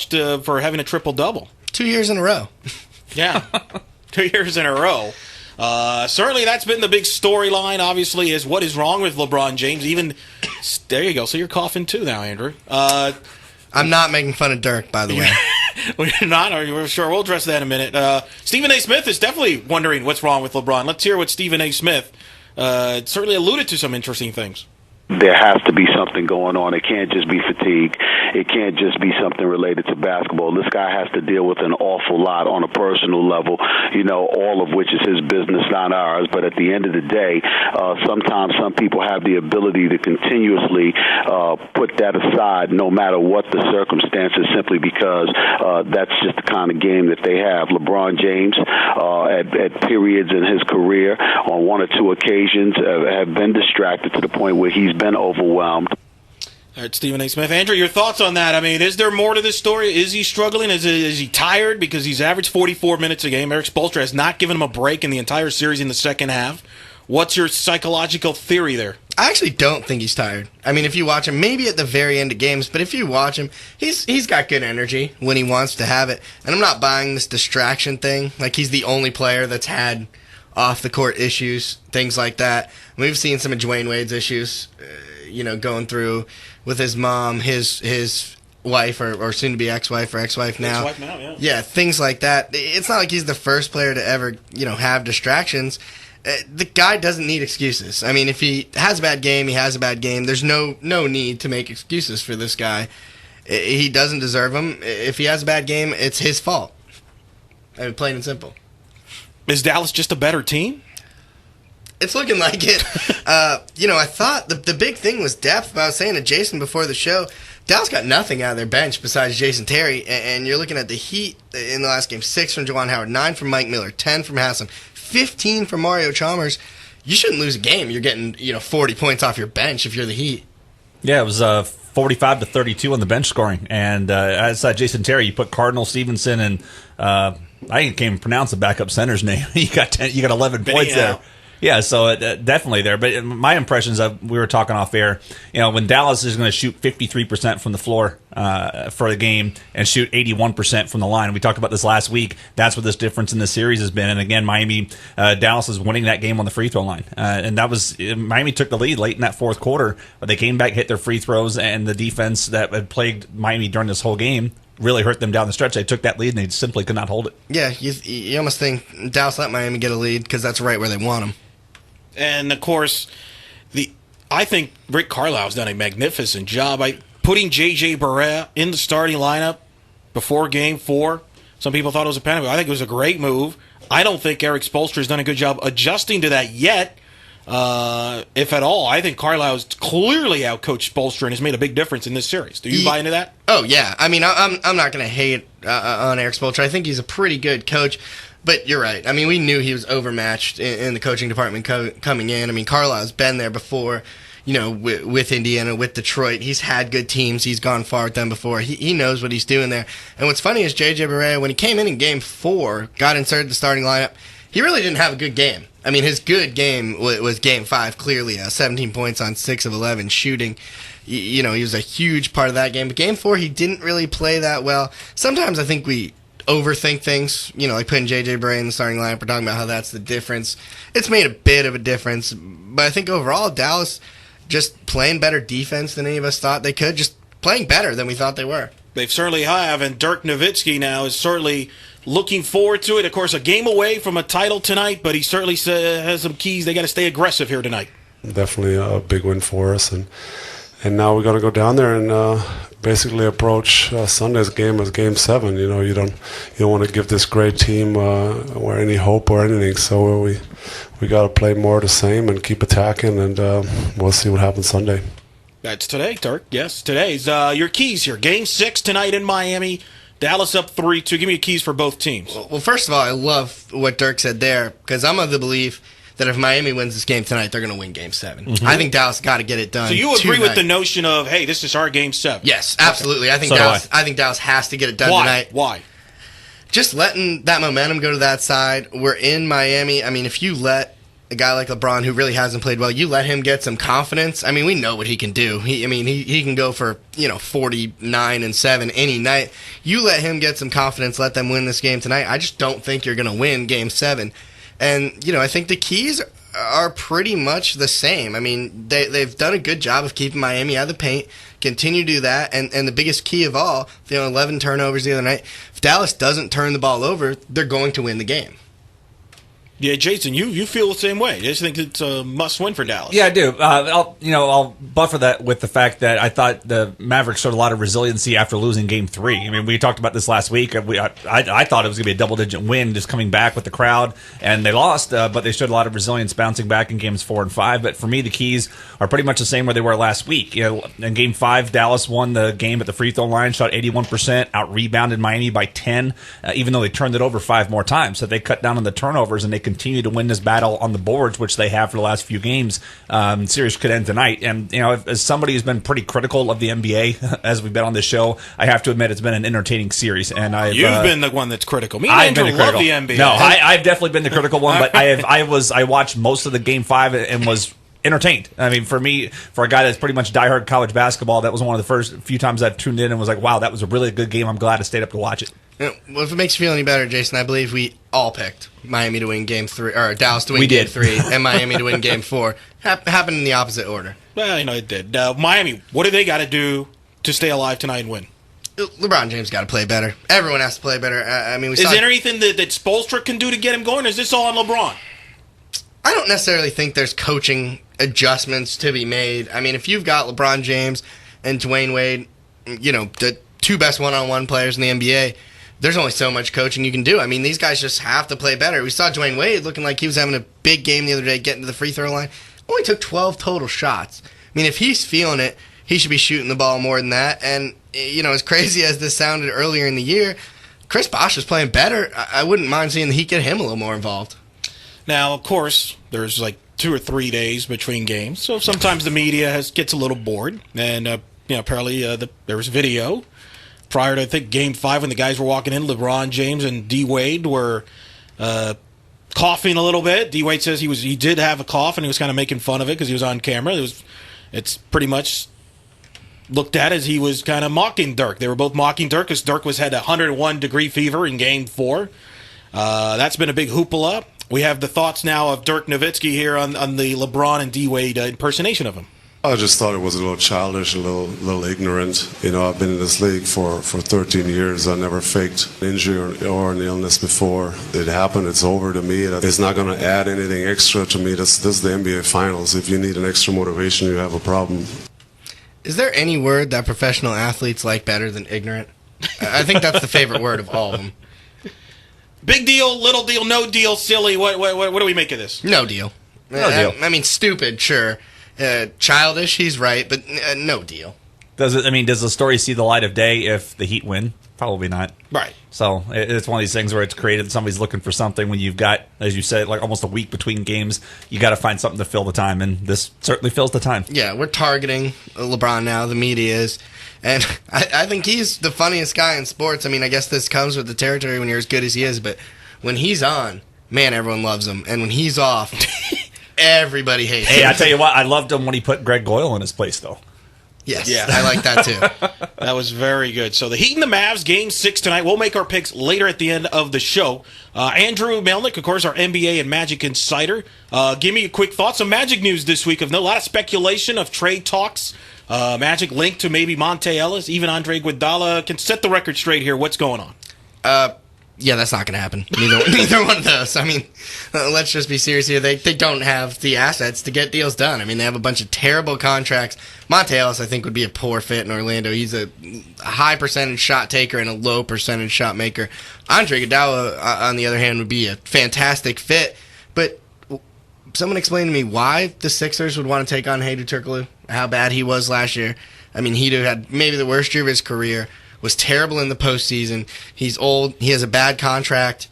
crushed for having a triple-double. 2 years in a row. Yeah, 2 years in a row. Certainly that's been the big storyline, obviously, is what is wrong with LeBron James. Even there you go. So you're coughing too now, Andrew. I'm not making fun of Dirk, by the way. We're not. We're sure. We'll address that in a minute. Stephen A. Smith is definitely wondering what's wrong with LeBron. Let's hear what Stephen A. Smith certainly alluded to some interesting things. There has to be something going on. It can't just be fatigue. It can't just be something related to basketball. This guy has to deal with an awful lot on a personal level, all of which is his business, not ours. But at the end of the day, sometimes some people have the ability to continuously put that aside no matter what the circumstances, simply because that's just the kind of game that they have. LeBron James, at periods in his career, on one or two occasions, have been distracted to the point where he's been overwhelmed. All right, Stephen A. Smith. Andrew, your thoughts on that? I mean, is there more to this story? Is he struggling? Is he tired? Because he's averaged 44 minutes a game. Erik Spoelstra has not given him a break in the entire series in the second half. What's your psychological theory there? I actually don't think he's tired. I mean, if you watch him, maybe at the very end of games, but if you watch him, he's got good energy when he wants to have it. And I'm not buying this distraction thing. Like, he's the only player that's had off-the-court issues, things like that. We've seen some of Dwayne Wade's issues, going through with his mom, his wife, or soon-to-be ex-wife or ex-wife now. Ex-wife now, yeah. Yeah, things like that. It's not like he's the first player to ever, have distractions. The guy doesn't need excuses. I mean, if he has a bad game, he has a bad game. There's no need to make excuses for this guy. He doesn't deserve them. If he has a bad game, it's his fault. I mean, plain and simple. Is Dallas just a better team? It's looking like it. I thought the big thing was depth, but I was saying to Jason before the show, Dallas got nothing out of their bench besides Jason Terry, and you're looking at the Heat in the last game: 6 from Juwan Howard, 9 from Mike Miller, 10 from Haslam, 15 from Mario Chalmers. You shouldn't lose a game. You're getting 40 points off your bench if you're the Heat. Yeah, it was 45-32 on the bench scoring, and as Jason Terry, you put Cardinal Stevenson and I can't even pronounce the backup center's name. You got 11 points there. Yeah, so definitely there. But my impressions we were talking off air, when Dallas is going to shoot 53% from the floor for the game and shoot 81% from the line. We talked about this last week. That's what this difference in the series has been. And again, Dallas is winning that game on the free throw line. And that was Miami took the lead late in that fourth quarter, but they came back, hit their free throws, and the defense that had plagued Miami during this whole game really hurt them down the stretch. They took that lead, and they simply could not hold it. Yeah, you almost think Dallas let Miami get a lead because that's right where they want them. And, of course, I think Rick Carlisle's done a magnificent job by putting J.J. Barea in the starting lineup before Game 4. Some people thought it was a penalty. I think it was a great move. I don't think Erik Spoelstra's done a good job adjusting to that yet, if at all. I think Carlisle's clearly outcoached Spoelstra and has made a big difference in this series. Do you buy into that? Oh, yeah. I mean, I'm not going to hate on Erik Spoelstra. I think he's a pretty good coach. But you're right. I mean, we knew he was overmatched in the coaching department coming in. I mean, Carlisle's been there before, with Indiana, with Detroit. He's had good teams. He's gone far with them before. He knows what he's doing there. And what's funny is J.J. Barea, when he came in Game 4, got inserted in the starting lineup, he really didn't have a good game. I mean, his good game was Game 5, clearly. 17 points on 6 of 11 shooting. He was a huge part of that game. But Game 4, he didn't really play that well. Sometimes I think we overthink things, like putting J.J. Barea in the starting lineup. We're talking about how that's the difference. It's made a bit of a difference, but I think overall Dallas just playing better defense than any of us thought they could, just playing better than we thought they were. They certainly have, and Dirk Nowitzki now is certainly looking forward to it. Of course, a game away from a title tonight, but he certainly has some keys. They got to stay aggressive here tonight. Definitely a big win for us, and now we're going to go down there and basically approach Sunday's game as Game 7. You don't want to give this great team or any hope or anything. So we got to play more of the same and keep attacking, and we'll see what happens Sunday. That's today, Dirk. Yes, today's your keys here. Game 6 tonight in Miami. Dallas up 3-2. Give me your keys for both teams. Well, first of all, I love what Dirk said there because I'm of the belief that if Miami wins this game tonight, they're going to win Game 7. Mm-hmm. I think Dallas got to get it done. So you agree with the notion of, hey, this is our Game 7? Yes, absolutely. Okay. I think Dallas has to get it done tonight. Why? Just letting that momentum go to that side. We're in Miami. I mean, if you let a guy like LeBron who really hasn't played well, you let him get some confidence. I mean, we know what he can do. He can go for 49-7 any night. You let him get some confidence, let them win this game tonight. I just don't think you're going to win Game 7. And I think the keys are pretty much the same. I mean, they've done a good job of keeping Miami out of the paint. Continue to do that, and the biggest key of all, 11 turnovers the other night. If Dallas doesn't turn the ball over, they're going to win the game. Yeah, Jason, you feel the same way. I just think it's a must-win for Dallas. Yeah, I do. I'll buffer that with the fact that I thought the Mavericks showed a lot of resiliency after losing Game 3. I mean, we talked about this last week. I thought it was going to be a double-digit win, just coming back with the crowd, and they lost, but they showed a lot of resilience bouncing back in Games 4 and 5. But for me, the keys are pretty much the same where they were last week. In Game 5, Dallas won the game at the free throw line, shot 81%, out-rebounded Miami by 10, even though they turned it over 5 more times. So they cut down on the turnovers, and they continue to win this battle on the boards, which they have for the last few games. Series could end tonight. And, as somebody who's been pretty critical of the NBA, as we've been on this show, I have to admit it's been an entertaining series. And you've been the one that's critical. Me and Andrew love the NBA. No, I've definitely been the critical one, but I watched most of the Game 5 and was entertained. I mean, for a guy that's pretty much diehard college basketball, that was one of the first few times I've tuned in and was like, wow, that was a really good game. I'm glad I stayed up to watch it. Well, if it makes you feel any better, Jason, I believe we all picked Miami to win Game 3, or Dallas to win Game 3, and Miami to win Game 4. Happened in the opposite order. Well, it did. Miami, what do they got to do to stay alive tonight and win? LeBron James got to play better. Everyone has to play better. Is there anything that Spoelstra can do to get him going, or is this all on LeBron? I don't necessarily think there's coaching adjustments to be made. I mean, if you've got LeBron James and Dwayne Wade, the two best one-on-one players in the NBA, there's only so much coaching you can do. I mean, these guys just have to play better. We saw Dwayne Wade looking like he was having a big game the other day, getting to the free throw line. Only took 12 total shots. I mean, if he's feeling it, he should be shooting the ball more than that. And, as crazy as this sounded earlier in the year, Chris Bosh was playing better. I wouldn't mind seeing the Heat get him a little more involved. Now, of course, there's like 2 or 3 days between games, so sometimes the media gets a little bored. And, apparently there was video prior to, I think, Game 5 when the guys were walking in. LeBron James and D. Wade were coughing a little bit. D. Wade says he did have a cough, and he was kind of making fun of it because he was on camera. It's pretty much looked at as he was kind of mocking Dirk. They were both mocking Dirk because Dirk had 101-degree fever in Game 4. That's been a big hoopla. We have the thoughts now of Dirk Nowitzki here on the LeBron and D. Wade impersonation of him. I just thought it was a little childish, a little ignorant. I've been in this league for 13 years. I never faked an injury or an illness before. It happened. It's over to me. It's not going to add anything extra to me. This is the NBA Finals. If you need an extra motivation, you have a problem. Is there any word that professional athletes like better than ignorant? I think that's the favorite word of all of them. Big deal, little deal, no deal, silly. What do we make of this? No deal. No deal. I mean, stupid, sure. Childish, he's right, but no deal. Does the story see the light of day if the Heat win? Probably not. Right. So it's one of these things where it's created. Somebody's looking for something when you've got, as you said, like almost a week between games. You got to find something to fill the time, and this certainly fills the time. Yeah, we're targeting LeBron now. The media is. And I think he's the funniest guy in sports. I mean, I guess this comes with the territory when you're as good as he is, but when he's on, man, everyone loves him. And when he's off, everybody hates him. Hey, I tell you what, I loved him when he put Greg Goyle in his place, though. Yes, yeah. I like that too. That was very good. So the Heat and the Mavs, Game 6 tonight. We'll make our picks later at the end of the show. Andrew Melnick, of course, our NBA and Magic insider. Give me a quick thoughts on Magic news this week. Of a lot of speculation of trade talks. Magic linked to maybe Monte Ellis, even Andre Iguodala. Can set the record straight here. What's going on? Yeah, that's not going to happen. Neither one of those. I mean, let's just be serious here. They don't have the assets to get deals done. I mean, they have a bunch of terrible contracts. Monte Ellis, I think, would be a poor fit in Orlando. He's a high percentage shot taker and a low percentage shot maker. Andre Iguodala, on the other hand, would be a fantastic fit. But someone explain to me why the Sixers would want to take on Hedo Turkoglu, how bad he was last year. I mean, Hedo had maybe the worst year of his career, was terrible in the postseason. He's old. He has a bad contract.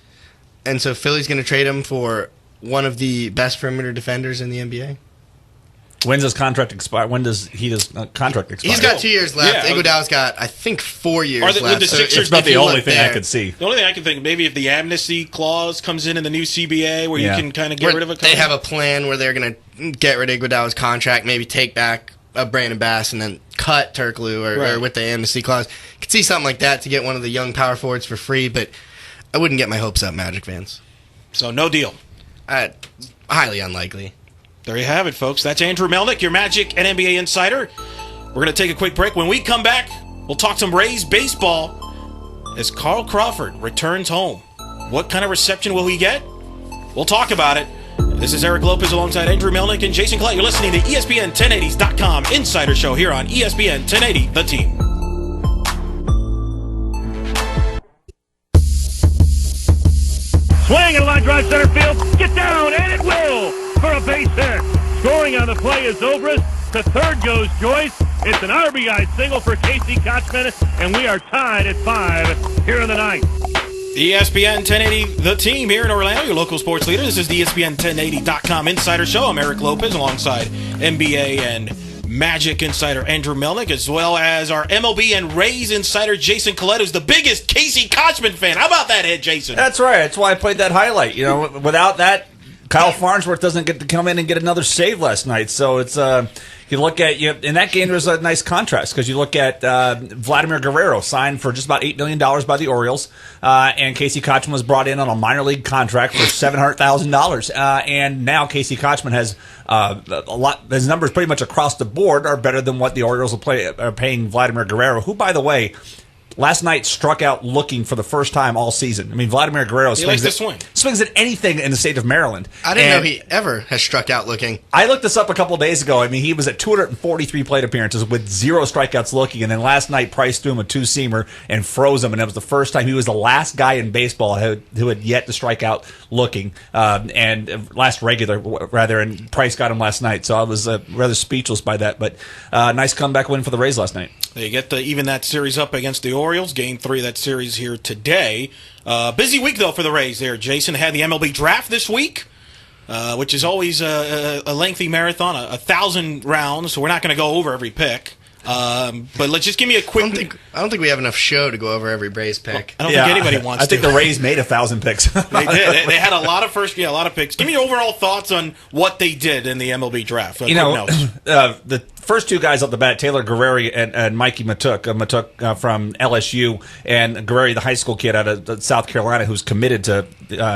And so Philly's going to trade him for one of the best perimeter defenders in the NBA? When's his contract expire? When does his contract expire? He's got 2 years left. Yeah. Iguodala's got, I think, 4 years Would left. the Sixers It's about the if you only look thing there, I could see. The only thing I can think, maybe if the amnesty clause comes in the new CBA, where you can kind of get where rid of a they have a plan where they're going to get rid of Iguodala's contract, maybe take back Brandon Bass, and then cut Turkoglu or with the amnesty clause. Could see something like that to get one of the young power forwards for free, but I wouldn't get my hopes up, Magic fans. So no deal. Highly unlikely. There you have it, folks. That's Andrew Melnick, your Magic and NBA insider. We're going to take a quick break. When we come back, we'll talk some Rays baseball as Carl Crawford returns home. What kind of reception will he get? We'll talk about it. This is Eric Lopez alongside Andrew Melnick and Jason Collette. You're listening to ESPN 1080s.com Insider Show here on ESPN 1080, The Team. Swing and a line drive center field. Get down, and it will for a base hit. Scoring on the play is Zobrist. To third goes Joyce. It's an RBI single for Casey Kotchman, and we are tied at 5 here in the ninth. ESPN 1080, The Team here in Orlando, your local sports leader. This is the ESPN 1080.com Insider Show. I'm Eric Lopez alongside NBA and Magic insider Andrew Melnick, as well as our MLB and Rays insider Jason Collette, who's the biggest Casey Kotchman fan. How about that hit, Jason? That's right. That's why I played that highlight. You know, without that, Kyle Farnsworth doesn't get to come in and get another save last night. So it's you look at in that game. There's a nice contrast because you look at Vladimir Guerrero signed for just about $8 million by the Orioles, and Casey Kotchman was brought in on a minor league contract for $700,000, and now Casey Kotchman has a lot. His numbers pretty much across the board are better than what the Orioles are paying Vladimir Guerrero, who, by the way, last night struck out looking for the first time all season. I mean, Vladimir Guerrero swings at anything in the state of Maryland. I didn't know he ever has struck out looking. I looked this up a couple of days ago. I mean, he was at 243 plate appearances with 0 strikeouts looking, and then last night Price threw him a two-seamer and froze him, and it was the first time. He was the last guy in baseball who had yet to strike out looking, and last regular, rather, and Price got him last night, so I was rather speechless by that, but nice comeback win for the Rays last night. They get to even that series up against the Orioles. Game 3 of that series here today. Busy week, though, for the Rays there. Jason had the MLB draft this week, which is always a lengthy marathon, 1,000 rounds, so we're not going to go over every pick. But let's just give me a quick... I don't think we have enough show to go over every Rays pick. I don't think anybody wants to. I think the Rays made 1,000 picks. They did. They had a lot of picks. Give me your overall thoughts on what they did in the MLB draft. The first two guys off the bat, Taylor Guerreri and Mikey Matuk. Matuk from LSU, and Guerreri, the high school kid out of South Carolina who's committed to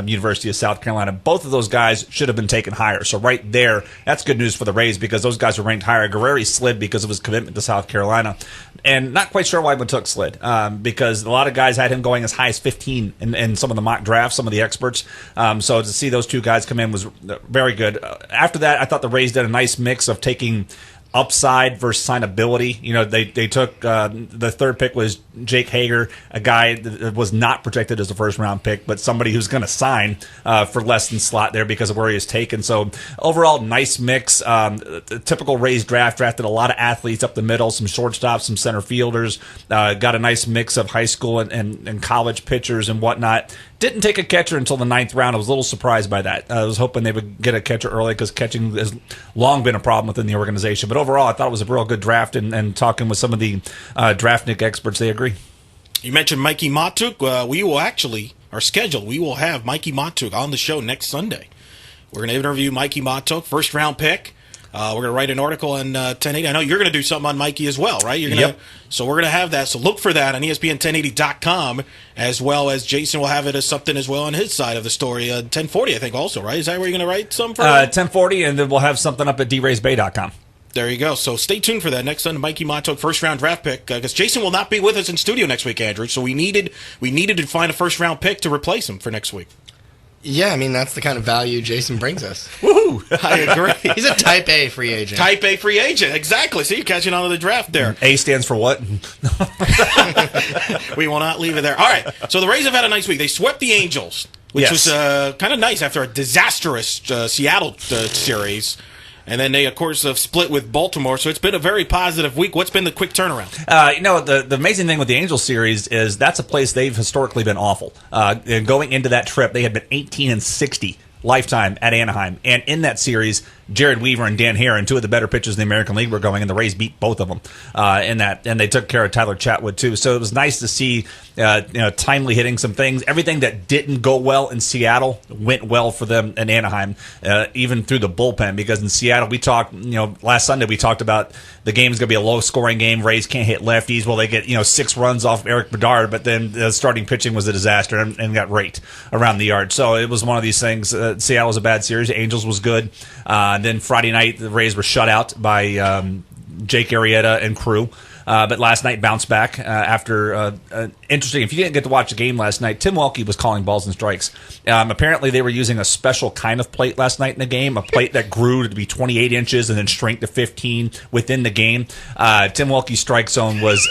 University of South Carolina. Both of those guys should have been taken higher. So right there, that's good news for the Rays because those guys were ranked higher. Guerreri slid because of his commitment to South Carolina. And not quite sure why Matuk slid, because a lot of guys had him going as high as 15 in some of the mock drafts, some of the experts. So to see those two guys come in was very good. After that, I thought the Rays did a nice mix of taking upside versus signability. You know, they took the third pick was Jake Hager, a guy that was not projected as a first round pick, but somebody who's going to sign for less than slot there because of where he is taken. So overall, nice mix. The typical Rays drafted a lot of athletes up the middle, some shortstops, some center fielders. Got a nice mix of high school and college pitchers and whatnot. Didn't take a catcher until the 9th round. I was a little surprised by that. I was hoping they would get a catcher early because catching has long been a problem within the organization. But overall, I thought it was a real good draft, and talking with some of the draftnik experts, they agree. You mentioned Mikey Matuk. We will have Mikey Matuk on the show next Sunday. We're going to interview Mikey Matuk, first-round pick. We're going to write an article on 1080. I know you're going to do something on Mikey as well, right? Yep. So we're going to have that. So look for that on ESPN1080.com, as well as Jason will have it as something as well on his side of the story. 1040, I think, also, right? Is that where you're going to write some for? 1040, and then we'll have something up at draysbay.com. There you go. So stay tuned for that next Sunday. Mikey Matuk, first-round draft pick, because Jason will not be with us in studio next week, Andrew. So we needed to find a first-round pick to replace him for next week. Yeah, I mean, that's the kind of value Jason brings us. Woohoo! I agree. He's a Type A free agent. Type A free agent, exactly. See, you're catching on to the draft there. A stands for what? We will not leave it there. All right, so the Rays have had a nice week. They swept the Angels, which was kind of nice after a disastrous Seattle series. And then they, of course, have split with Baltimore, so it's been a very positive week. What's been the quick turnaround? The amazing thing with the Angels series is that's a place they've historically been awful. Going into that trip, they had been 18-60 lifetime at Anaheim, and in that series, Jared Weaver and Dan Heron, two of the better pitchers in the American League, were going, and the Rays beat both of them in that, and they took care of Tyler Chatwood too. So it was nice to see timely hitting some things. Everything that didn't go well in Seattle went well for them in Anaheim, even through the bullpen, because in Seattle we talked, last Sunday we talked about the game's going to be a low-scoring game. Rays can't hit lefties. Well, they get 6 runs off Eric Bedard, but then the starting pitching was a disaster and got raked around the yard. So it was one of these things. Seattle was a bad series. Angels was good. Then Friday night, the Rays were shut out by Jake Arrieta and crew. But last night bounced back after interesting. If you didn't get to watch the game last night, Tim Welke was calling balls and strikes. Apparently, they were using a special kind of plate last night in the game, a plate that grew to be 28 inches and then shrank to 15 within the game. Tim Welke's strike zone was.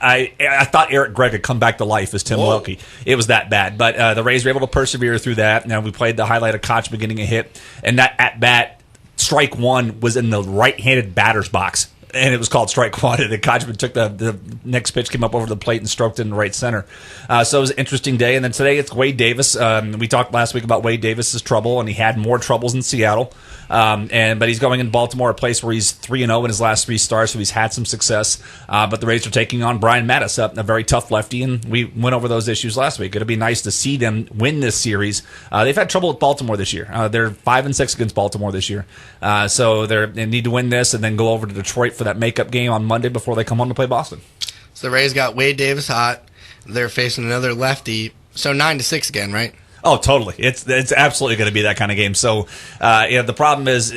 I thought Eric Gregg had come back to life as Tim Welke. It was that bad. But the Rays were able to persevere through that. Now we played the highlight of Koch beginning a hit, and that at bat, strike one was in the right-handed batter's box. And it was called strike one. And Kochman took the next pitch, came up over the plate, and stroked it in the right center. So it was an interesting day. And then today it's Wade Davis. We talked last week about Wade Davis's trouble, and he had more troubles in Seattle. But he's going in Baltimore, a place where he's 3-0 in his last 3 starts, so he's had some success. But the Rays are taking on Brian Mattis, a very tough lefty, and we went over those issues last week. It'll be nice to see them win this series. They've had trouble with Baltimore this year. They're 5-6 against Baltimore this year. So they need to win this and then go over to Detroit for that makeup game on Monday before they come home to play Boston. So the Rays got Wade Davis hot. They're facing another lefty. So 9-6 again, right? Oh, totally. It's absolutely going to be that kind of game. So, the problem is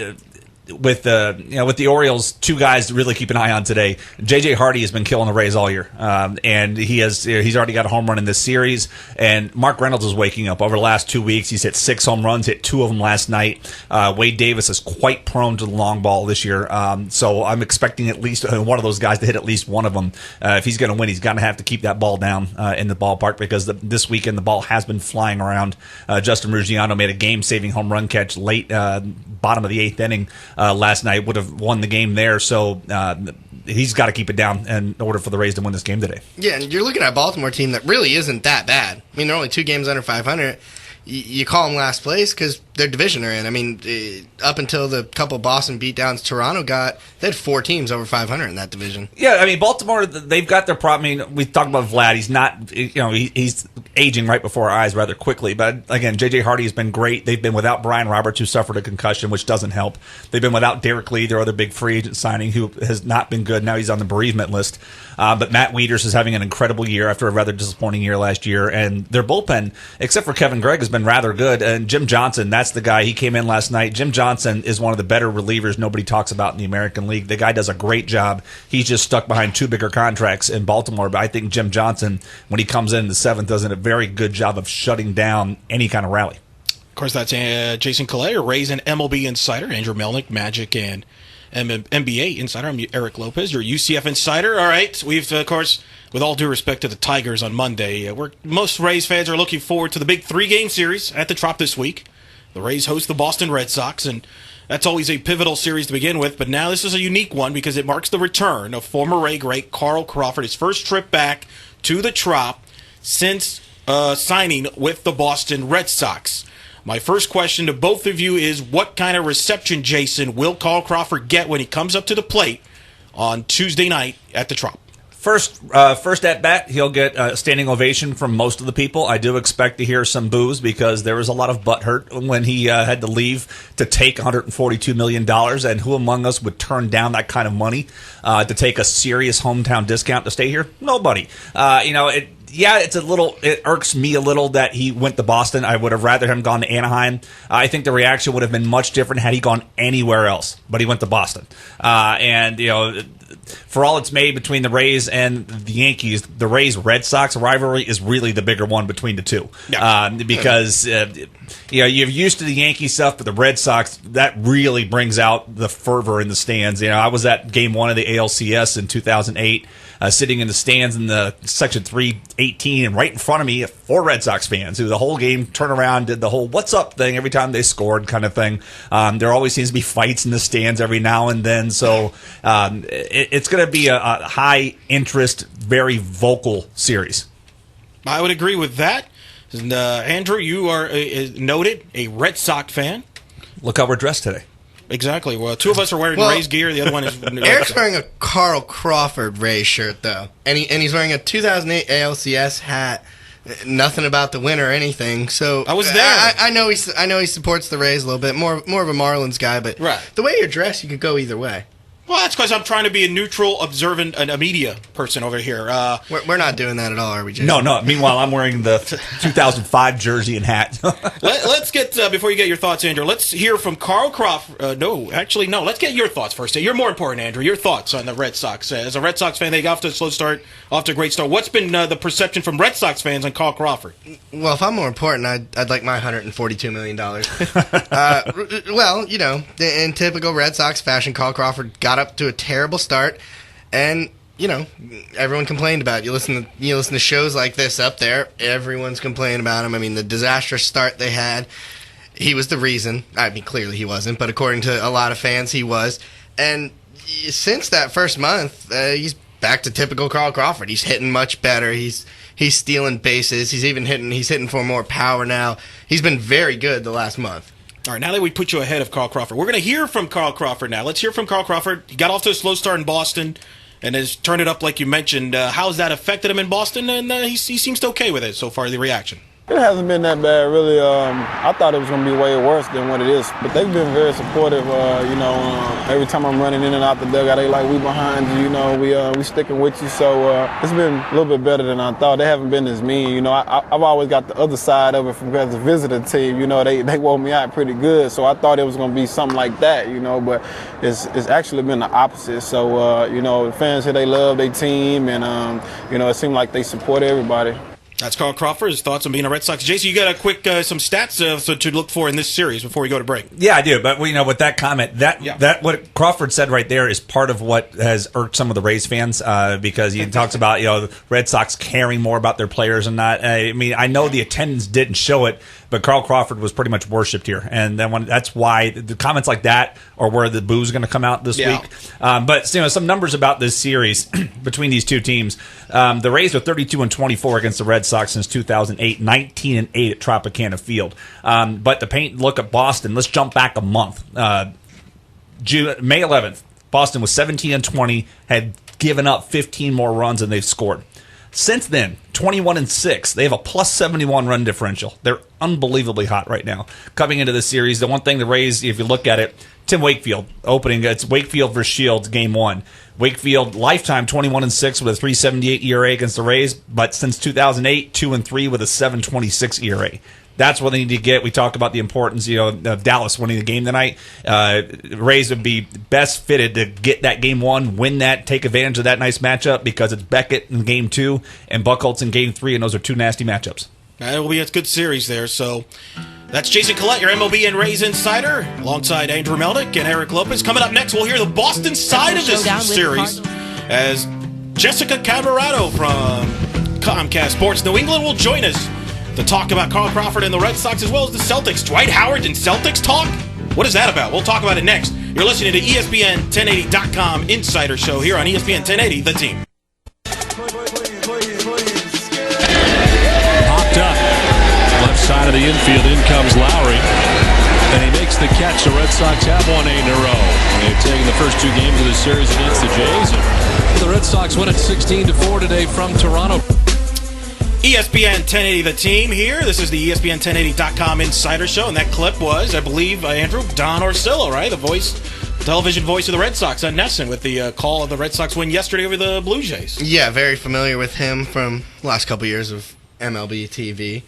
with the Orioles, 2 guys to really keep an eye on today. J.J. Hardy has been killing the Rays all year, and he's already got a home run in this series. And Mark Reynolds is waking up. Over the last 2 weeks, he's hit 6 home runs, hit 2 of them last night. Wade Davis is quite prone to the long ball this year, so I'm expecting at least one of those guys to hit at least one of them. If he's going to win, he's going to have to keep that ball down in the ballpark, because this weekend the ball has been flying around. Justin Ruggiano made a game-saving home run catch late, bottom of the 8th inning. Last night, would have won the game there, so he's got to keep it down in order for the Rays to win this game today. Yeah, and you're looking at a Baltimore team that really isn't that bad. I mean, they're only 2 games under 500. You call them last place because their division are in. I mean, up until the couple Boston beatdowns Toronto got, they had 4 teams over 500 in that division. Yeah, I mean, Baltimore, they've got their problem. I mean, we talked about Vlad. He's not, he's aging right before our eyes rather quickly. But again, J.J. Hardy has been great. They've been without Brian Roberts, who suffered a concussion, which doesn't help. They've been without Derek Lee, their other big free agent signing, who has not been good. Now he's on the bereavement list. But Matt Wieters is having an incredible year after a rather disappointing year last year. And their bullpen, except for Kevin Gregg, has been rather good. And Jim Johnson, that's the guy. He came in last night. Jim Johnson is one of the better relievers nobody talks about in the American League. The guy does a great job. He's just stuck behind 2 bigger contracts in Baltimore. But I think Jim Johnson, when he comes in the 7th, does a very good job of shutting down any kind of rally. Of course, that's Jason Collette, Rays and MLB insider, Andrew Melnick, Magic and NBA insider. I'm Eric Lopez, your UCF insider. All right, we've, of course, with all due respect to the Tigers on Monday, most Rays fans are looking forward to the big 3-game series at the Trop this week. The Rays host the Boston Red Sox, and that's always a pivotal series to begin with, but now this is a unique one because it marks the return of former Ray great Carl Crawford, his first trip back to the Trop since signing with the Boston Red Sox. My first question to both of you is, what kind of reception, Jason, will Carl Crawford get when he comes up to the plate on Tuesday night at the Trop? First at bat, he'll get a standing ovation from most of the people. I do expect to hear some boos because there was a lot of butthurt when he had to leave to take $142 million. And who among us would turn down that kind of money to take a serious hometown discount to stay here? Nobody. It irks me a little that he went to Boston. I would have rather him gone to Anaheim. I think the reaction would have been much different had he gone anywhere else, but he went to Boston. For all it's made between the Rays and the Yankees, the Rays-Red Sox rivalry is really the bigger one between the two. Yeah. Because you're used to the Yankee stuff, but the Red Sox, that really brings out the fervor in the stands. I was at Game 1 of the ALCS in 2008. Sitting in the stands in the Section 318, and right in front of me, 4 Red Sox fans who the whole game turned around, did the whole "what's up" thing every time they scored kind of thing. There always seems to be fights in the stands every now and then, so it's going to be a high-interest, very vocal series. I would agree with that. And, Andrew, you are noted a Red Sox fan. Look how we're dressed today. Exactly. Well, two of us are wearing Rays gear. The other one is... Eric's wearing a Carl Crawford Rays shirt, though. And he's wearing a 2008 ALCS hat. Nothing about the win or anything. So I was there. I know he supports the Rays a little bit. More of a Marlins guy, but the way you're dressed, you could go either way. Well, that's because I'm trying to be a neutral, observant, and a media person over here. We're not doing that at all, are we, Jason? No. Meanwhile, I'm wearing the 2005 jersey and hat. Let's get, before you get your thoughts, Andrew, let's hear from Carl Crawford. No. Let's get your thoughts first. You're more important, Andrew. Your thoughts on the Red Sox. As a Red Sox fan, they got off to a slow start, off to a great start. What's been the perception from Red Sox fans on Carl Crawford? Well, if I'm more important, I'd like my $142 million. Well, in typical Red Sox fashion, Carl Crawford got up to a terrible start, and everyone complained about it. You listen to shows like this up there, everyone's complaining about him. I mean, the disastrous start they had, he was the reason. I mean, clearly he wasn't, but according to a lot of fans, he was. And since that first month, he's back to typical Carl Crawford. He's hitting much better. He's stealing bases. He's hitting for more power now. He's been very good the last month. All right, now that we put you ahead of Carl Crawford, we're going to hear from Carl Crawford now. Let's hear from Carl Crawford. He got off to a slow start in Boston and has turned it up like you mentioned. How has that affected him in Boston? And he seems okay with it so far, the reaction. It hasn't been that bad, really. I thought it was going to be way worse than what it is. But they've been very supportive. Every time I'm running in and out the dugout, they like, we behind you, we sticking with you. So it's been a little bit better than I thought. They haven't been as mean. I've always got the other side of it from as a visitor team. They wore me out pretty good. So I thought it was going to be something like that, but it's actually been the opposite. So, the fans here, they love their team. And, it seemed like they support everybody. That's Carl Crawford. His thoughts on being a Red Sox. Jason, you got a quick some stats to look for in this series before we go to break. Yeah, I do. But with that comment, that what Crawford said right there is part of what has irked some of the Rays fans because he talks about the Red Sox caring more about their players and not. I mean, I know the attendance didn't show it, but Carl Crawford was pretty much worshipped here, and then that's why the comments like that are where the boo's going to come out this week. But some numbers about this series between these two teams. The Rays are 32-24 against the Red Sox since 2008, 19-8 at Tropicana Field. But to look at Boston, let's jump back a month. May 11th, Boston was 17-20, had given up 15 more runs than they've scored. Since then, 21-6. They have a plus 71 run differential. They're unbelievably hot right now. Coming into the series, the one thing the Rays, if you look at it, Tim Wakefield opening. It's Wakefield versus Shields, game one. Wakefield lifetime 21-6 with a 3.78 ERA against the Rays, but since 2008, 2-3 with a 7.26 ERA. That's what they need to get. We talked about the importance, of Dallas winning the game tonight. Rays would be best fitted to get that game one, win that, take advantage of that nice matchup because it's Beckett in game two and Buchholz in game three, and those are two nasty matchups. It will be a good series there. So that's Jason Collette, your MLB and Rays insider, alongside Andrew Melnick and Eric Lopez. Coming up next, we'll hear the Boston side of this series as Jessica Camerato from Comcast Sports New England will join us to talk about Carl Crawford and the Red Sox as well as the Celtics. Dwight Howard and Celtics talk? What is that about? We'll talk about it next. You're listening to ESPN1080.com Insider Show here on ESPN 1080, The Team. Popped up. Left side of the infield. In comes Lowry. And he makes the catch. The Red Sox have won 8 in a row. They've taken the first two games of the series against the Jays. The Red Sox win at 16-4 today from Toronto. ESPN 1080, The Team here. This is the ESPN1080.com Insider Show, and that clip was, I believe, Andrew, Don Orsillo, right? The television voice of the Red Sox on NESN with the call of the Red Sox win yesterday over the Blue Jays. Yeah, very familiar with him from the last couple years of MLB TV.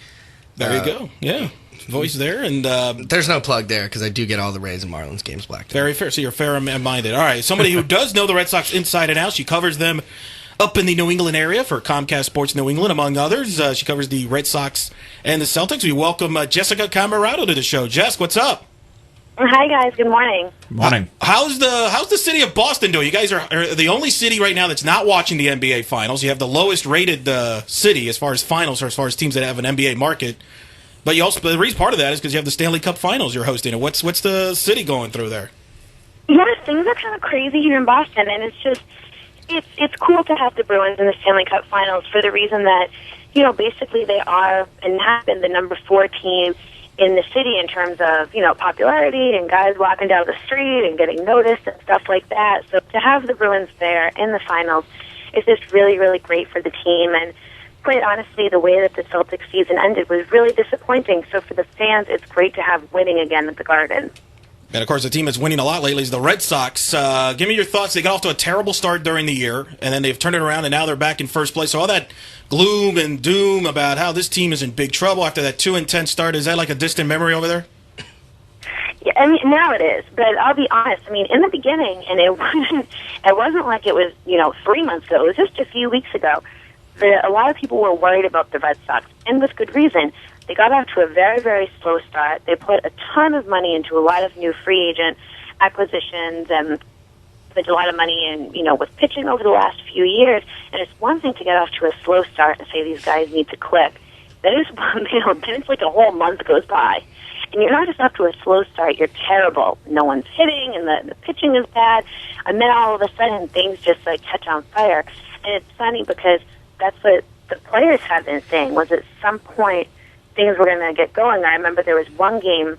There you go. Yeah, voice there. And there's no plug there because I do get all the Rays and Marlins games blacked out. Very fair. So you're fair-minded. All right, somebody who does know the Red Sox inside and out. She covers them up in the New England area for Comcast Sports New England, among others. She covers the Red Sox and the Celtics. We welcome Jessica Camerato to the show. Jess, what's up? Hi, guys. Good morning. Morning. How's the city of Boston doing? You guys are the only city right now that's not watching the NBA Finals. You have the lowest rated city as far as finals or as far as teams that have an NBA market. But you also, the reason part of that is because you have the Stanley Cup Finals you're hosting. What's the city going through there? Yeah, things are kind of crazy here in Boston, and it's just it's cool to have the Bruins in the Stanley Cup Finals for the reason that, basically they are and have been the number 4 team in the city in terms of, popularity and guys walking down the street and getting noticed and stuff like that. So to have the Bruins there in the finals is just really, really great for the team. And quite honestly, the way that the Celtics season ended was really disappointing. So for the fans, it's great to have winning again at the Garden. And, of course, the team that's winning a lot lately is the Red Sox. Give me your thoughts. They got off to a terrible start during the year, and then they've turned it around, and now they're back in first place. So all that gloom and doom about how this team is in big trouble after that 2-10 start, is that like a distant memory over there? Yeah, now it is. But I'll be honest. In the beginning, and it wasn't like it was, 3 months ago. It was just a few weeks ago. A lot of people were worried about the Red Sox, and with good reason. They got off to a very, very slow start. They put a ton of money into a lot of new free agent acquisitions and put a lot of money in, with pitching over the last few years. And it's one thing to get off to a slow start and say these guys need to click. Then it's like a whole month goes by. And you're not just off to a slow start, you're terrible. No one's hitting and the pitching is bad. And then all of a sudden things just catch on fire. And it's funny because that's what the players have been saying, was at some point things were going to get going. I remember there was one game,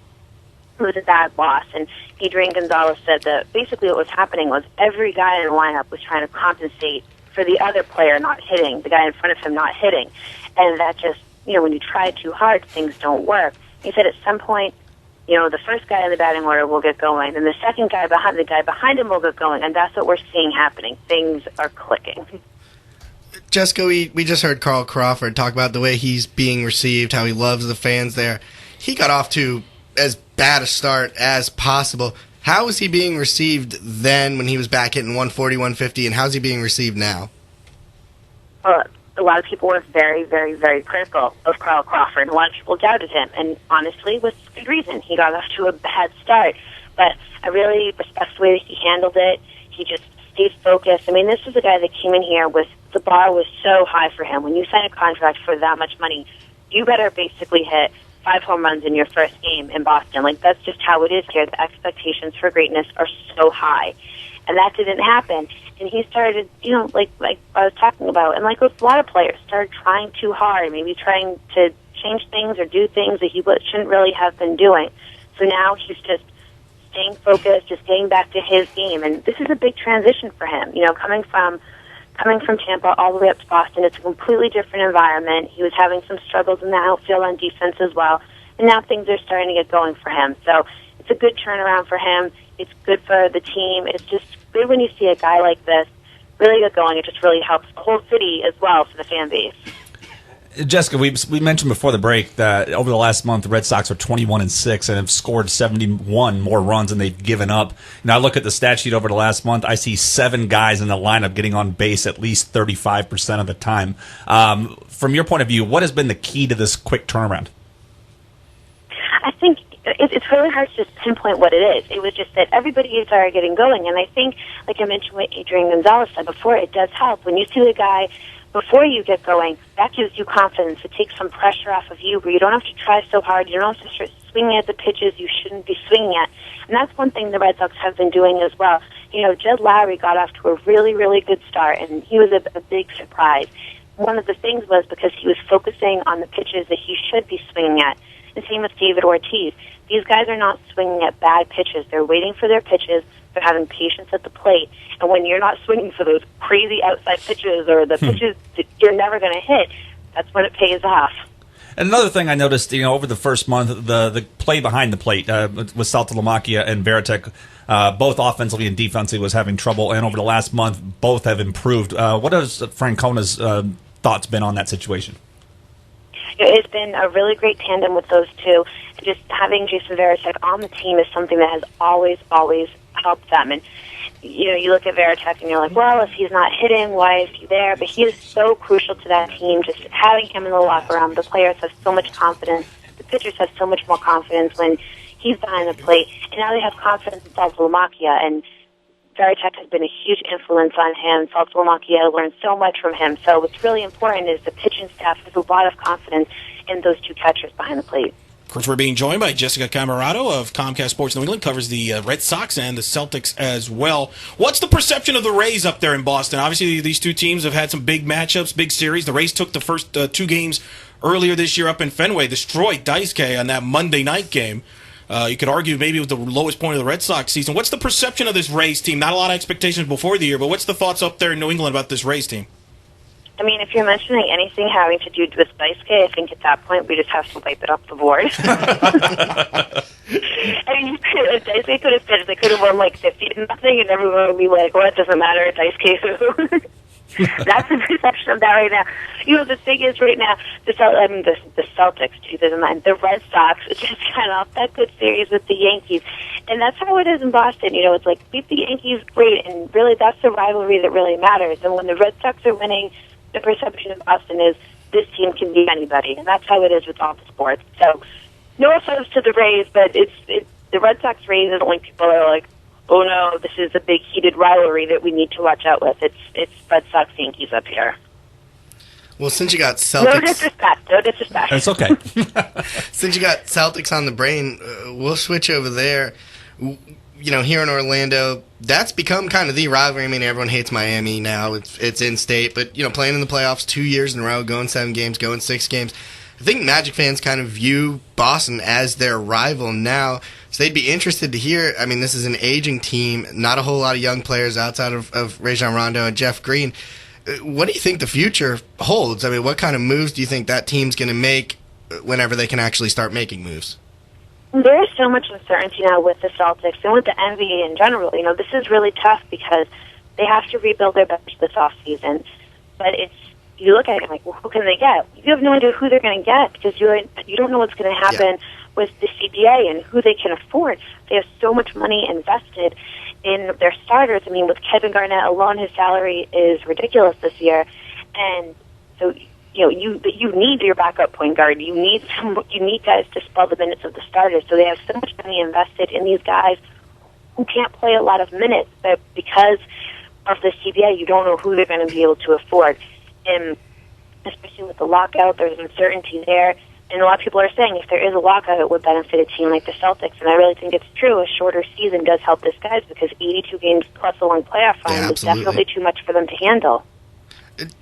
it was a bad loss, and Adrian Gonzalez said that basically what was happening was every guy in the lineup was trying to compensate for the other player not hitting, the guy in front of him not hitting. And that just, when you try too hard, things don't work. He said at some point, the first guy in the batting order will get going, and the second guy behind him will get going, and that's what we're seeing happening. Things are clicking. Jessica, we just heard Carl Crawford talk about the way he's being received, how he loves the fans there. He got off to as bad a start as possible. How was he being received then when he was back hitting 140, 150, and how's he being received now? A lot of people were very, very, very critical of Carl Crawford. A lot of people doubted him, and honestly, with good reason. He got off to a bad start, but I really respect the way that he handled it. He just stayed focused. This is a guy that came in here with the bar was so high for him. When you sign a contract for that much money, you better basically hit 5 home runs in your first game in Boston. That's just how it is here. The expectations for greatness are so high. And that didn't happen. And he started, like I was talking about, and like with a lot of players, started trying too hard, maybe trying to change things or do things that he shouldn't really have been doing. So now he's just staying focused, just getting back to his game. And this is a big transition for him, coming from Tampa all the way up to Boston. It's a completely different environment. He was having some struggles in the outfield on defense as well, and now things are starting to get going for him. So it's a good turnaround for him. It's good for the team. It's just good when you see a guy like this really get going. It just really helps the whole city as well for the fan base. Jessica, we mentioned before the break that over the last month, the Red Sox are 21-6 and have scored 71 more runs than they've given up. Now, I look at the stat sheet over the last month. I see 7 guys in the lineup getting on base at least 35% of the time. From your point of view, what has been the key to this quick turnaround? I think it's really hard to just pinpoint what it is. It was just that everybody started getting going, and I think, like I mentioned what Adrian Gonzalez said before, it does help. When you see the guy before you get going, that gives you confidence. It takes some pressure off of you where you don't have to try so hard. You don't have to start swinging at the pitches you shouldn't be swinging at. And that's one thing the Red Sox have been doing as well. Jed Lowry got off to a really, really good start, and he was a big surprise. One of the things was because he was focusing on the pitches that he should be swinging at. And same with David Ortiz. These guys are not swinging at bad pitches. They're waiting for their pitches. They're having patience at the plate. And when you're not swinging for those crazy outside pitches or the pitches that you're never going to hit, that's when it pays off. And another thing I noticed, over the first month, the play behind the plate with Saltalamacchia and Veritek, both offensively and defensively, was having trouble. And over the last month, both have improved. What has Francona's thoughts been on that situation? It's been a really great tandem with those two. Just having Jason Veritek on the team is something that has always, always helped them. And, you look at Veritek and you're like, well, if he's not hitting, why is he there? But he is so crucial to that team. Just having him in the locker room, the players have so much confidence. The pitchers have so much more confidence when he's behind the plate. And now they have confidence in Saltalamacchia. And Veritek has been a huge influence on him. Saltalamacchia learned so much from him. So what's really important is the pitching staff has a lot of confidence in those two catchers behind the plate. Of course, we're being joined by Jessica Camerato of Comcast Sports New England, covers the Red Sox and the Celtics as well. What's the perception of the Rays up there in Boston? Obviously, these two teams have had some big matchups, big series. The Rays took the first 2 games earlier this year up in Fenway, destroyed Daisuke on that Monday night game. You could argue maybe it was the lowest point of the Red Sox season. What's the perception of this Rays team? Not a lot of expectations before the year, but what's the thoughts up there in New England about this Rays team? I mean, if you're mentioning anything having to do with Daisuke, I think at that point we just have to wipe it off the board. I mean, if Daisuke could have said they could have won like 50-0, and everyone would be like, "Well, it doesn't matter, Daisuke who." That's the perception of that right now. You know, the thing is right now, the Celtics, 2009, the Red Sox just got off that good series with the Yankees. And that's how it is in Boston. You know, it's like, beat the Yankees, great, and really that's the rivalry that really matters. And when the Red Sox are winning, the perception of Boston is this team can beat anybody. And that's how it is with all the sports. So, no offense to the Rays, but it's the Red Sox-Rays isn't like people are like, oh no, this is a big heated rivalry that we need to watch out with. It's Red Sox Yankees up here. Well, since you got Celtics... No disrespect. It's okay. Since you got Celtics on the brain, we'll switch over there. You know, here in Orlando, that's become kind of the rivalry. I mean, everyone hates Miami now. It's in-state. But, you know, playing in the playoffs 2 years in a row, going 7 games, going 6 games. I think Magic fans kind of view Boston as their rival now. So they'd be interested to hear. I mean, this is an aging team, not a whole lot of young players outside of Rajon Rondo and Jeff Green. What do you think the future holds? I mean, what kind of moves do you think that team's going to make whenever they can actually start making moves? There is so much uncertainty now with the Celtics and with the NBA in general. You know, this is really tough because they have to rebuild their bench this offseason. But you look at it like, well, who can they get? You have no idea who they're going to get because you don't know what's going to happen with the CBA and who they can afford. They have so much money invested in their starters. I mean, with Kevin Garnett alone, his salary is ridiculous this year. And so, you know, you need your backup point guard. You need guys to spell the minutes of the starters. So they have so much money invested in these guys who can't play a lot of minutes, but because of the CBA, you don't know who they're going to be able to afford. And especially with the lockout, there's uncertainty there. And a lot of people are saying if there is a lockout, it would benefit a team like the Celtics. And I really think it's true. A shorter season does help this guys because 82 games plus a long playoff run is definitely too much for them to handle.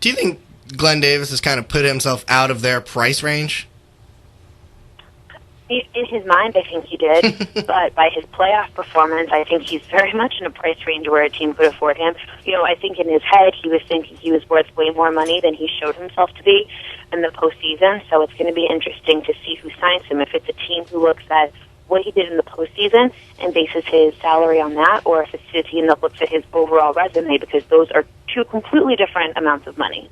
Do you think Glenn Davis has kind of put himself out of their price range? In his mind, I think he did, but by his playoff performance, I think he's very much in a price range where a team could afford him. You know, I think in his head, he was thinking he was worth way more money than he showed himself to be in the postseason, so it's going to be interesting to see who signs him, if it's a team who looks at what he did in the postseason and bases his salary on that, or if it's a team that looks at his overall resume, because those are two completely different amounts of money.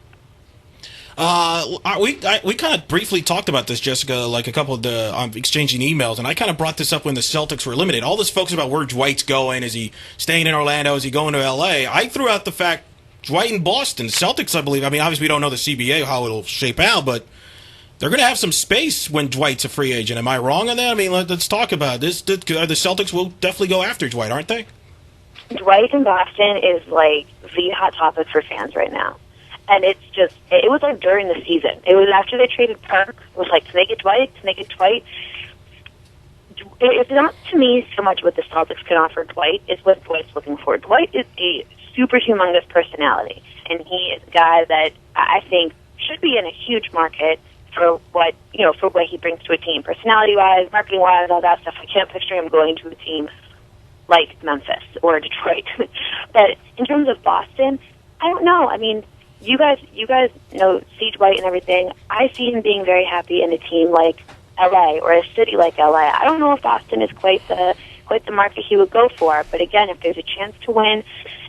We kind of briefly talked about this, Jessica, like a couple of the exchanging emails, and I kind of brought this up when the Celtics were eliminated. All this focus about where Dwight's going, is he staying in Orlando, is he going to L.A.? I threw out the fact Dwight in Boston, Celtics, I believe. I mean, obviously we don't know the CBA how it'll shape out, but they're going to have some space when Dwight's a free agent. Am I wrong on that? I mean, let's talk about this. The Celtics will definitely go after Dwight, aren't they? Dwight in Boston is like the hot topic for fans right now. And it's just, it was like during the season. It was after they traded Perk. It was like, can they get Dwight? Can they get Dwight? It's not, to me, so much what the Celtics can offer Dwight. It's what Dwight's looking for. Dwight is a super humongous personality. And he is a guy that I think should be in a huge market for what, you know, for what he brings to a team. Personality-wise, marketing-wise, all that stuff. I can't picture him going to a team like Memphis or Detroit. But in terms of Boston, I don't know. I mean, you guys know see Dwight and everything. I see him being very happy in a team like LA or a city like LA. I don't know if Boston is quite the market he would go for. But again, if there's a chance to win,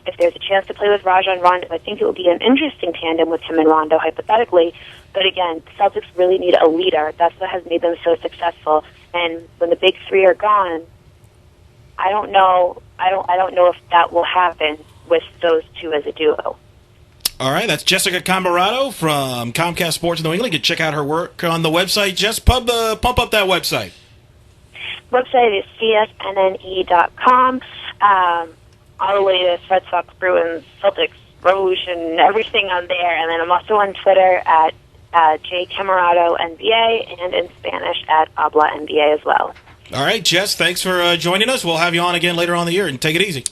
if there's a chance to play with Rajon Rondo, I think it would be an interesting tandem with him and Rondo, hypothetically. But again, the Celtics really need a leader. That's what has made them so successful. And when the big three are gone, I don't know if that will happen with those two as a duo. All right, that's Jessica Camerato from Comcast Sports New England. You can check out her work on the website. Jess, pump up that website. Website is CSNNE.com. All the latest Red Sox, Bruins, Celtics, Revolution, everything on there. And then I'm also on Twitter at JCamerato NBA and in Spanish at Habla NBA as well. All right, Jess, thanks for joining us. We'll have you on again later on in the year, and take it easy.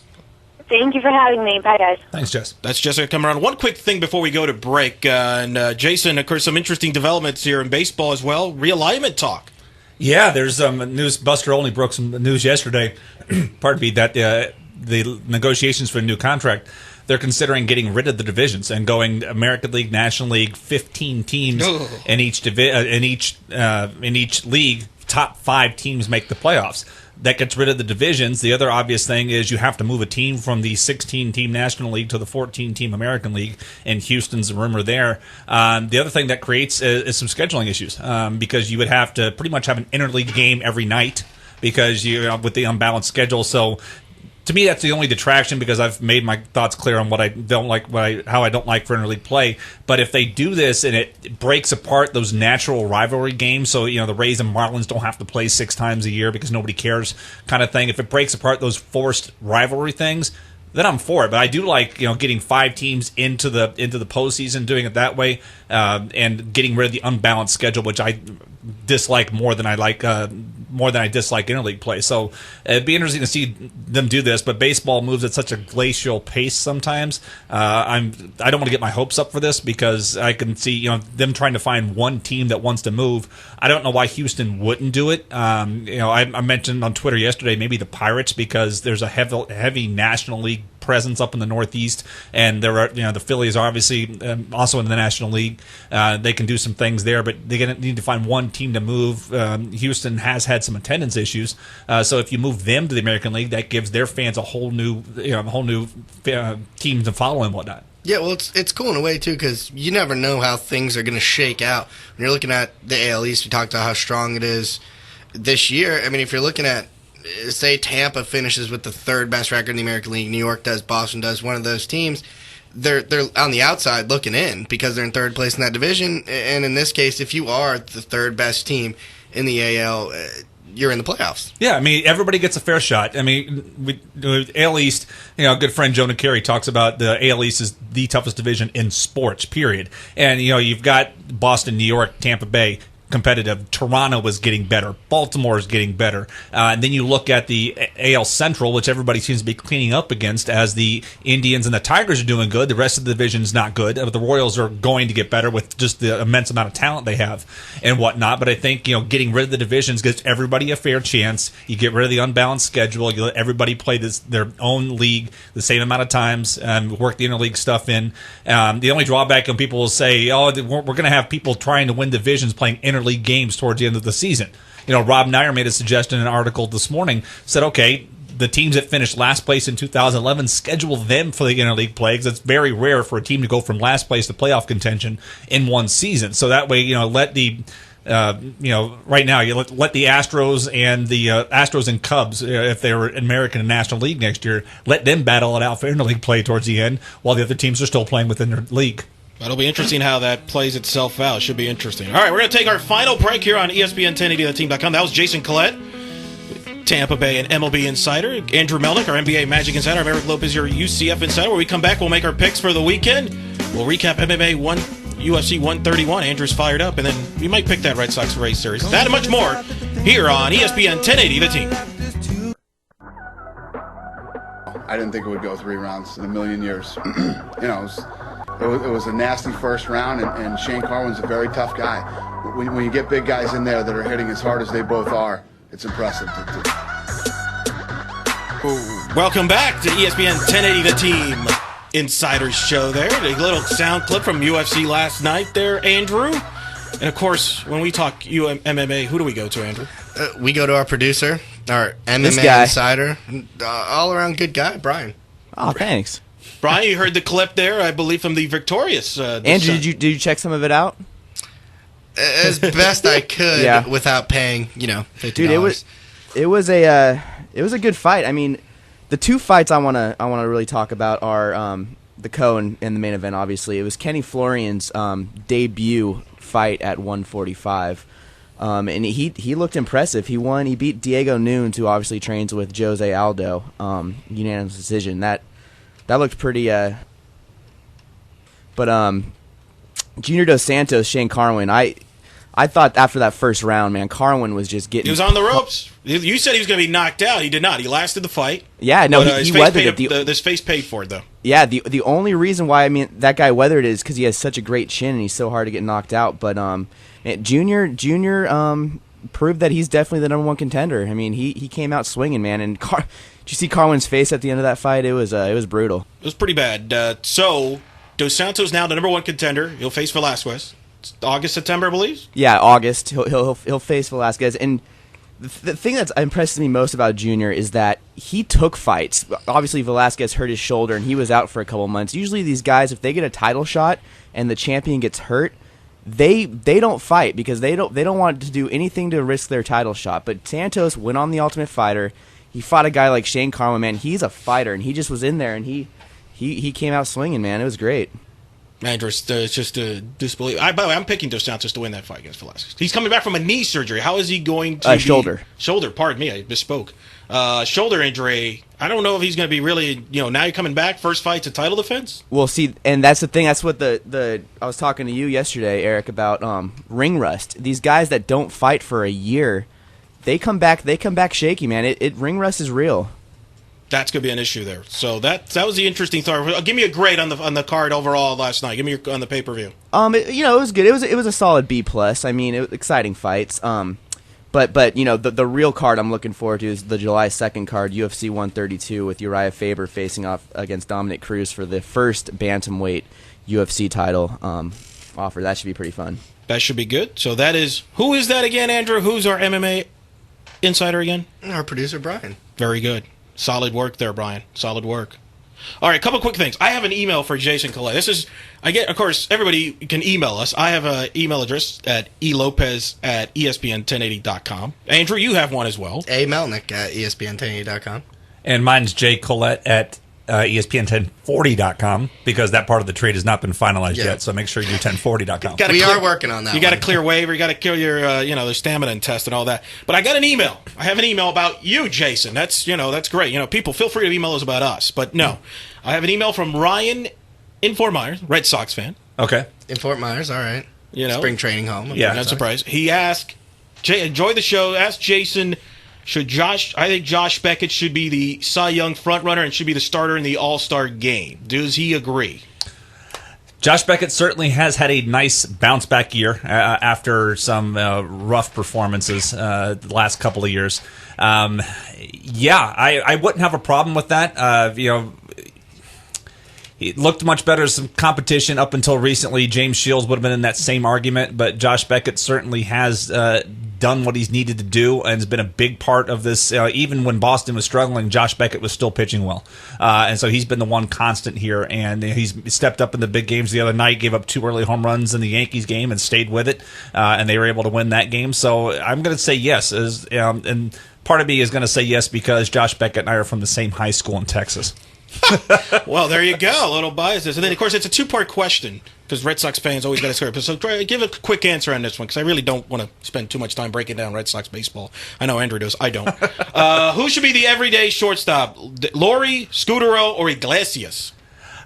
Thank you for having me. Bye, guys. Thanks, Jess. That's Jessica coming around. One quick thing before we go to break. Jason, of course, some interesting developments here in baseball as well. Realignment talk. Yeah, there's news. Buster only broke some news yesterday. Pardon me, that the negotiations for a new contract, they're considering getting rid of the divisions and going American League, National League, 15 teams in each league. Top 5 teams make the playoffs. That gets rid of the divisions. The other obvious thing is you have to move a team from the 16-team National League to the 14-team American League, and Houston's a rumor there. The other thing that creates is some scheduling issues because you would have to pretty much have an interleague game every night because with the unbalanced schedule. So to me, that's the only detraction because I've made my thoughts clear on what I don't like, how I don't like for interleague play. But if they do this and it breaks apart those natural rivalry games, so the Rays and Marlins don't have to play 6 times a year because nobody cares, kind of thing. If it breaks apart those forced rivalry things, then I'm for it. But I do like getting 5 teams into the postseason, doing it that way, and getting rid of the unbalanced schedule, which I dislike more than I dislike interleague play. So it'd be interesting to see them do this. But baseball moves at such a glacial pace sometimes. I don't want to get my hopes up for this because I can see them trying to find one team that wants to move. I don't know why Houston wouldn't do it. I mentioned on Twitter yesterday maybe the Pirates because there's a heavy National League presence up in the Northeast, and there are the Phillies are obviously also in the National League. They can do some things there, but they're going to need to find one team to move. Houston has had some attendance issues, so if you move them to the American League, that gives their fans a whole new team to follow and whatnot. Yeah, well, it's cool in a way, too, because you never know how things are going to shake out. When you're looking at the AL East, we talked about how strong it is this year. I mean, if you're looking at, say, Tampa finishes with the 3rd best record in the American League, New York does, Boston does, one of those teams, they're on the outside looking in because they're in 3rd place in that division. And in this case, if you are the 3rd best team in the AL, you're in the playoffs. Yeah, I mean, everybody gets a fair shot. I mean, AL East, a good friend, Jonah Carey, talks about the AL East is the toughest division in sports, period. And, you've got Boston, New York, Tampa Bay, competitive. Toronto was getting better. Baltimore is getting better. And then you look at the AL Central, which everybody seems to be cleaning up against, as the Indians and the Tigers are doing good. The rest of the division is not good. The Royals are going to get better with just the immense amount of talent they have and whatnot. But I think, getting rid of the divisions gives everybody a fair chance. You get rid of the unbalanced schedule. You let everybody play their own league the same amount of times and work the interleague stuff in. The only drawback, and people will say, we're going to have people trying to win divisions playing interleague games towards the end of the season. Rob Nair made a suggestion in an article this morning, said, okay, the teams that finished last place in 2011, schedule them for the interleague play, because it's very rare for a team to go from last place to playoff contention in one season. So that way, let the right now, you let the Astros and the Astros and Cubs, if they were American and National League next year, let them battle it out for interleague play towards the end, while the other teams are still playing within their league. That'll be interesting how that plays itself out. Should be interesting. All right, we're going to take our final break here on ESPN 1080theteam.com. That was Jason Collette, Tampa Bay and MLB Insider. Andrew Melnick, our NBA Magic Insider. I'm Eric Lopez, your UCF Insider. When we come back, we'll make our picks for the weekend. We'll recap MMA UFC 131. Andrew's fired up, and then we might pick that Red Sox Rays series. That and much more here on ESPN 1080 The Team. I didn't think it would go 3 rounds in a million years. It was a nasty first round, and Shane Carwin's a very tough guy. When you get big guys in there that are hitting as hard as they both are, it's impressive. Welcome back to ESPN 1080 The Team Insiders Show there. A little sound clip from UFC last night there, Andrew. And, of course, when we talk MMA, who do we go to, Andrew? We go to our producer, our MMA Insider, all-around good guy, Brian. Oh, thanks. Brian, you heard the clip there, I believe, from the Victorious. Andrew, did you check some of it out? As best I could, without paying, $50. Dude, it was a good fight. I mean, the 2 fights I wanna really talk about are the co-and the main event. Obviously, it was Kenny Florian's debut fight at 145, and he looked impressive. He won. He beat Diego Nunes, who obviously trains with Jose Aldo. Unanimous decision. That looked pretty. But Junior Dos Santos, Shane Carwin, I I thought after that first round, man, Carwin was just getting... He was on the ropes. You said he was going to be knocked out. He did not. He lasted the fight. Yeah, no, he weathered it. His face paid for it, though. Yeah, the only reason why, that guy weathered it is because he has such a great chin and he's so hard to get knocked out. But Junior proved that he's definitely the number one contender. I mean, he came out swinging, man. And did you see Carwin's face at the end of that fight? It was brutal. It was pretty bad. So Dos Santos now the number one contender. He'll face Velasquez. It's August, September, I believe. Yeah, August. He'll face Velasquez. And the thing that's impressed me most about Junior is that he took fights. Obviously, Velasquez hurt his shoulder and he was out for a couple months. Usually, these guys, if they get a title shot and the champion gets hurt, they don't fight because they don't want to do anything to risk their title shot. But Santos went on The Ultimate Fighter. He fought a guy like Shane Carwin, man. He's a fighter, and he just was in there, and he came out swinging, man. It was great. Andrew, it's just a disbelief. By the way, I'm picking Dos Santos to win that fight against Velasquez. He's coming back from a knee surgery. How is he going to shoulder? Shoulder, pardon me, I misspoke. Shoulder injury. I don't know if he's going to be really, now you're coming back, first fight's a title defense? Well, see, and that's the thing. That's what I was talking to you yesterday, Eric, about ring rust. These guys that don't fight for a year, they come back shaky, man. Ring rust is real. That's going to be an issue there. So that was the interesting thought. Give me a grade on the card overall last night. Give me on the pay-per-view. It was good. It was a solid B+. I mean, it was exciting fights. But the real card I'm looking forward to is the July 2nd card, UFC 132, with Uriah Faber facing off against Dominic Cruz for the first bantamweight UFC title offer. That should be pretty fun. That should be good. So who is that again, Andrew? Who's our MMA insider again? Our producer, Brian. Very good. Solid work there, Brian. Solid work. All right, a couple quick things. I have an email for Jason Collette. Of course, everybody can email us. I have an email address at elopez@espn1080.com. Andrew, you have one as well. A. Melnick at espn1080.com. And mine's J. Collette at ESPN1040.com, because that part of the trade has not been finalized yet, so make sure you do 1040.com. We are working on that. You got to clear waiver, you got to clear your the stamina test and all that. But I got an email. I have an email about you, Jason. That's great. People feel free to email us about us. But no. I have an email from Ryan in Fort Myers, Red Sox fan. Okay. In Fort Myers, all right. Spring training home. Yeah, not surprised. He asked, enjoy the show, asked Jason, I think Josh Beckett should be the Cy Young frontrunner and should be the starter in the All-Star game. Does he agree? Josh Beckett certainly has had a nice bounce-back year after some rough performances the last couple of years. I wouldn't have a problem with that. He looked much better as some competition up until recently. James Shields would have been in that same argument, but Josh Beckett certainly has done what he's needed to do and has been a big part of this. Even when Boston was struggling, Josh Beckett was still pitching well. And so he's been the one constant here, and he's stepped up in the big games the other night, gave up 2 early home runs in the Yankees game and stayed with it, and they were able to win that game. So I'm going to say yes. And part of me is going to say yes because Josh Beckett and I are from the same high school in Texas. Well, there you go. A little biases. And then, of course, it's a 2-part question because Red Sox fans always got to score. So give a quick answer on this one because I really don't want to spend too much time breaking down Red Sox baseball. I know Andrew does. I don't. Who should be the everyday shortstop? Laurie, Scudero, or Iglesias?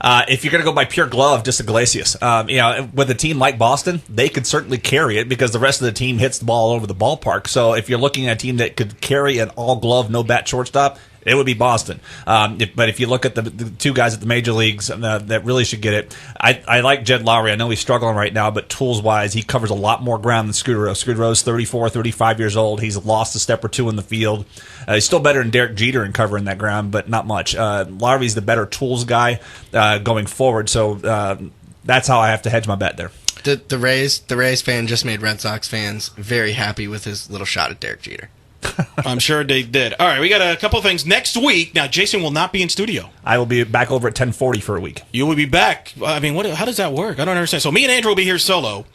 If you're going to go by pure glove, just Iglesias. With a team like Boston, they could certainly carry it because the rest of the team hits the ball all over the ballpark. So if you're looking at a team that could carry an all-glove, no-bat shortstop, it would be Boston. But if you look at the 2 guys at the major leagues that really should get it, I like Jed Lowry. I know he's struggling right now, but tools-wise, he covers a lot more ground than Scudero. Scudero's 34, 35 years old. He's lost a step or 2 in the field. He's still better than Derek Jeter in covering that ground, but not much. Lowry's the better tools guy going forward, so that's how I have to hedge my bet there. The Rays fan just made Red Sox fans very happy with his little shot at Derek Jeter. I'm sure they did. All right, we got a couple things. Next week, now Jason will not be in studio. I will be back over at 1040 for a week. You will be back. I mean, how does that work? I don't understand. So me and Andrew will be here solo.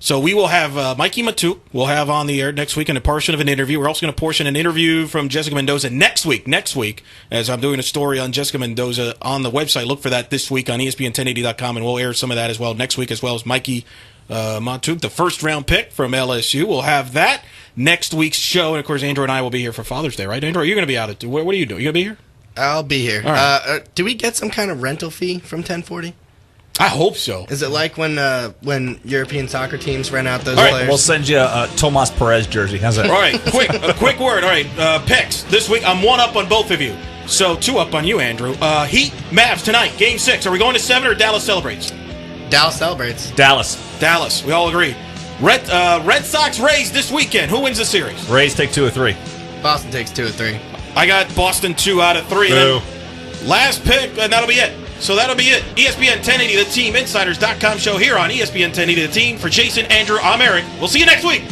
So we will have Mikey Matuk. We'll have on the air next week in a portion of an interview. We're also going to portion an interview from Jessica Mendoza next week, as I'm doing a story on Jessica Mendoza on the website. Look for that this week on ESPN1080.com, and we'll air some of that as well next week, as well as Mikey Matuk, the first-round pick from LSU. We'll have that next week's show. And, of course, Andrew and I will be here for Father's Day, right? Andrew, you're going to be out. What are you doing? You going to be here? I'll be here. All right. Do we get some kind of rental fee from 1040? I hope so. Is it like when European soccer teams rent out those All right, players? we'll send you a Tomas Perez jersey. How's that? All right, a quick word. All right, picks. This week, I'm 1 up on both of you. So 2 up on you, Andrew. Heat, Mavs tonight, Game 6. Are we going to 7 or Dallas celebrates? Dallas celebrates. Dallas. We all agree. Red Sox, Rays this weekend. Who wins the series? Rays take 2 or 3. Boston takes 2 or 3. I got Boston 2 out of 3. Boo. Last pick, and that'll be it. So that'll be it. ESPN 1080 The Team, Insiders.com show here on ESPN 1080 The Team. For Jason, Andrew, I'm Eric. We'll see you next week.